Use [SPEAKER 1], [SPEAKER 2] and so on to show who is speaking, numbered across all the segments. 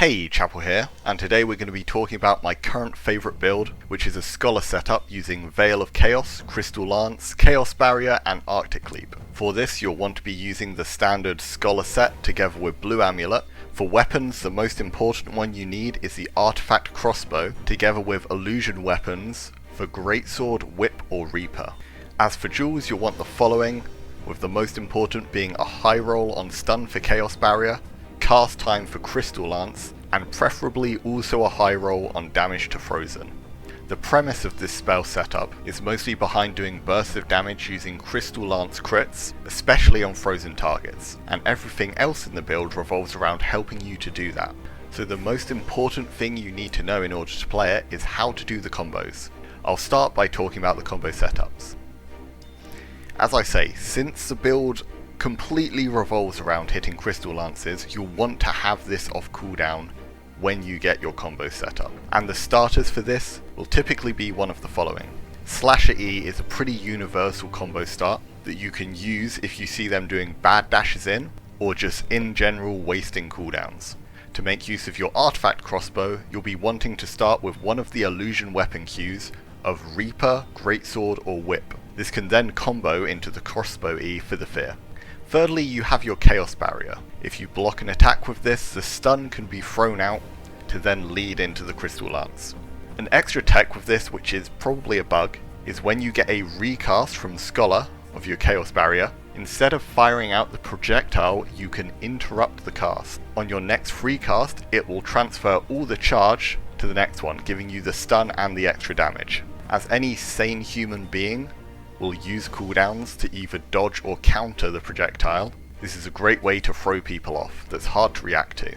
[SPEAKER 1] Hey, Chapel here, and today we're going to be talking about my current favourite build, which is a Scholar setup using Veil of Chaos, Crystal Lance, Chaos Barrier and Arctic Leap. For this you'll want to be using the standard Scholar set together with Blue Amulet. For weapons, the most important one you need is the Artifact Crossbow together with Illusion weapons for Greatsword, Whip or Reaper. As for jewels you'll want the following, with the most important being a high roll on stun for Chaos Barrier, cast time for Crystal Lance, and preferably also a high roll on damage to Frozen. The premise of this spell setup is mostly behind doing bursts of damage using Crystal Lance crits, especially on frozen targets, and everything else in the build revolves around helping you to do that. So the most important thing you need to know in order to play it is how to do the combos. I'll start by talking about the combo setups. As I say, since the build completely revolves around hitting Crystal Lances, you'll want to have this off cooldown when you get your combo set up. And the starters for this will typically be one of the following. Slasher E is a pretty universal combo start that you can use if you see them doing bad dashes in, or just in general wasting cooldowns. To make use of your Artifact Crossbow, you'll be wanting to start with one of the illusion weapon queues of Reaper, Greatsword or Whip. This can then combo into the Crossbow E for the Fear. Thirdly, you have your Chaos Barrier. If you block an attack with this, the stun can be thrown out to then lead into the Crystal Lance. An extra tech with this, which is probably a bug, is when you get a recast from Scholar of your Chaos Barrier, instead of firing out the projectile, you can interrupt the cast. On your next free cast, it will transfer all the charge to the next one, giving you the stun and the extra damage. As any sane human being will use cooldowns to either dodge or counter the projectile, this is a great way to throw people off that's hard to react to.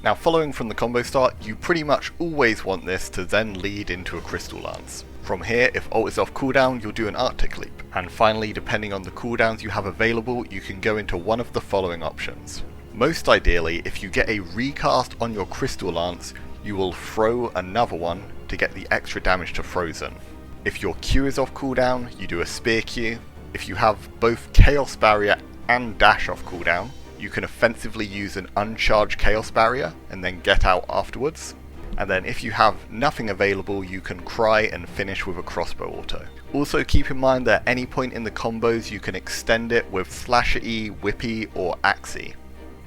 [SPEAKER 1] Now, following from the combo start, you pretty much always want this to then lead into a Crystal Lance. From here, if ult is off cooldown, you'll do an Arctic Leap. And finally, depending on the cooldowns you have available, you can go into one of the following options. Most ideally, if you get a recast on your Crystal Lance, you will throw another one to get the extra damage to Frozen. If your Q is off cooldown, you do a Spear Q. If you have both Chaos Barrier and Dash off cooldown, you can offensively use an uncharged Chaos Barrier and then get out afterwards. And then if you have nothing available, you can cry and finish with a Crossbow auto. Also keep in mind that at any point in the combos you can extend it with Slasher E, Whippy or Axie.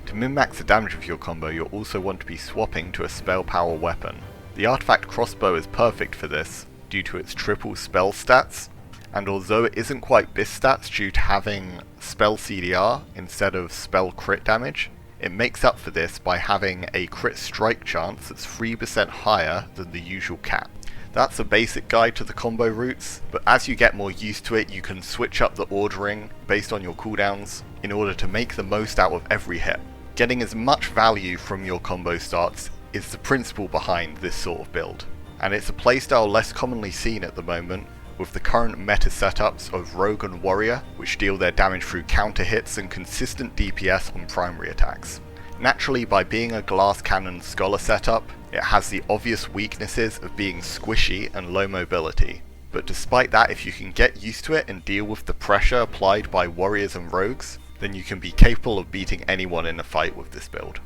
[SPEAKER 1] To min-max the damage of your combo, you'll also want to be swapping to a spell power weapon. The Artifact Crossbow is perfect for this, due to its triple spell stats, and although it isn't quite BIS stats due to having spell CDR instead of spell crit damage, it makes up for this by having a crit strike chance that's 3% higher than the usual cap. That's a basic guide to the combo routes, but as you get more used to it you can switch up the ordering based on your cooldowns in order to make the most out of every hit. Getting as much value from your combo starts is the principle behind this sort of build. And it's a playstyle less commonly seen at the moment, with the current meta setups of Rogue and Warrior, which deal their damage through counter hits and consistent DPS on primary attacks. Naturally, by being a glass cannon Scholar setup, it has the obvious weaknesses of being squishy and low mobility. But despite that, if you can get used to it and deal with the pressure applied by Warriors and Rogues, then you can be capable of beating anyone in a fight with this build.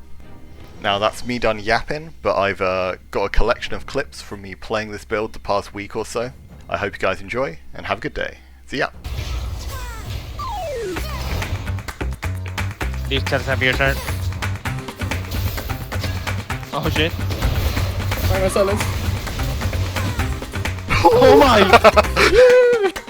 [SPEAKER 1] Now that's me done yapping, but I've got a collection of clips from me playing this build the past week or so. I hope you guys enjoy, and have a good day. See ya!
[SPEAKER 2] These turrets have your turn. Oh shit.
[SPEAKER 3] Alright, my silence.
[SPEAKER 2] Oh my!